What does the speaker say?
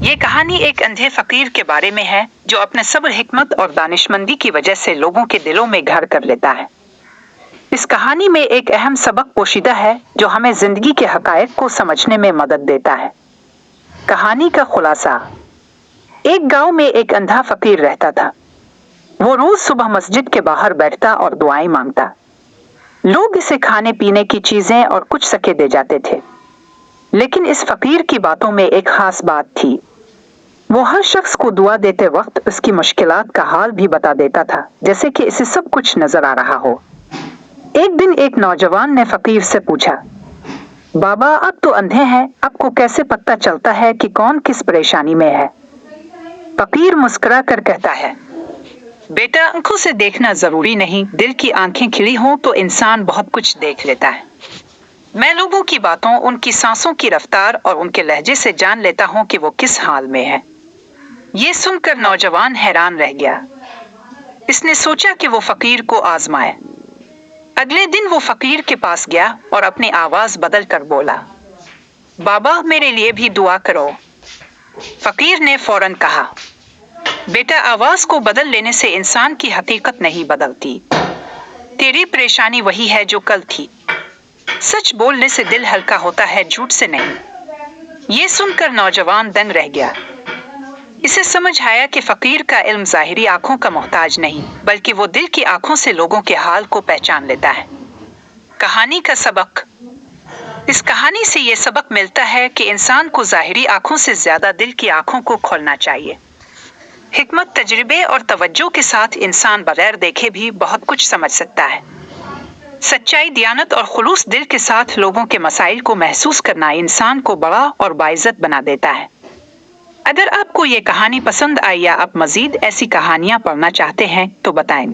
ये कहानी एक अंधे फकीर के बारे में है जो अपने सब्र, हिकमत और दानिशमंदी की वजह से लोगों के दिलों में घर कर लेता है। इस कहानी में एक अहम सबक पोशीदा है जो हमें जिंदगी के हकायक को समझने में मदद देता है। कहानी का खुलासा। एक गांव में एक अंधा फकीर रहता था। वो रोज सुबह मस्जिद के बाहर बैठता और दुआएं मांगता। लोग इसे खाने पीने की चीजें और कुछ सके दे जाते थे, लेकिन इस फकीर की बातों में एक खास बात थी। वो हर शख्स को दुआ देते वक्त उसकी मुश्किलात का हाल भी बता देता था, जैसे कि इसे सब कुछ नजर आ रहा हो। एक दिन एक नौजवान ने फकीर से पूछा, बाबा आप तो अंधे हैं, आपको कैसे पता चलता है कि कौन किस परेशानी में है? फकीर मुस्कुरा कर कहता है, बेटा आंखों से देखना जरूरी नहीं, दिल की आंखें खिली हों तो इंसान बहुत कुछ देख लेता है। मैं लोगों की बातों, उनकी सांसों की रफ्तार और उनके लहजे से जान लेता हूं कि वो किस हाल में है। ये सुनकर नौजवान हैरान रह गया। इसने सोचा कि वो फकीर को आजमाए। अगले दिन वो फकीर के पास गया और अपनी आवाज बदल कर बोला, बाबा मेरे लिए भी दुआ करो। फकीर ने फौरन कहा, बेटा आवाज को बदल लेने से इंसान की हकीकत नहीं बदलती। तेरी परेशानी वही है जो कल थी। सच बोलने से दिल हल्का होता है, झूठ से नहीं। ये सुनकर नौजवान दंग रह गया। इसे समझ आया कि फकीर का इल्म ज़ाहिरी आंखों का मोहताज नहीं, बल्कि वो दिल की आंखों से लोगों के हाल को पहचान लेता है। कहानी का सबक। इस कहानी से ये सबक मिलता है कि इंसान को ज़ाहिरी आंखों से ज्यादा दिल की आंखों को खोलना चाहिए। हिकमत, तजर्बे और तवज्जो के साथ इंसान बगैर देखे भी बहुत कुछ समझ सकता है। सच्चाई, दियानत और खुलूस दिल के साथ लोगों के मसाइल को महसूस करना इंसान को बड़ा और बाइज्जत बना देता है। अगर आपको ये कहानी पसंद आई या आप मजीद ऐसी कहानियां पढ़ना चाहते हैं तो बताएं।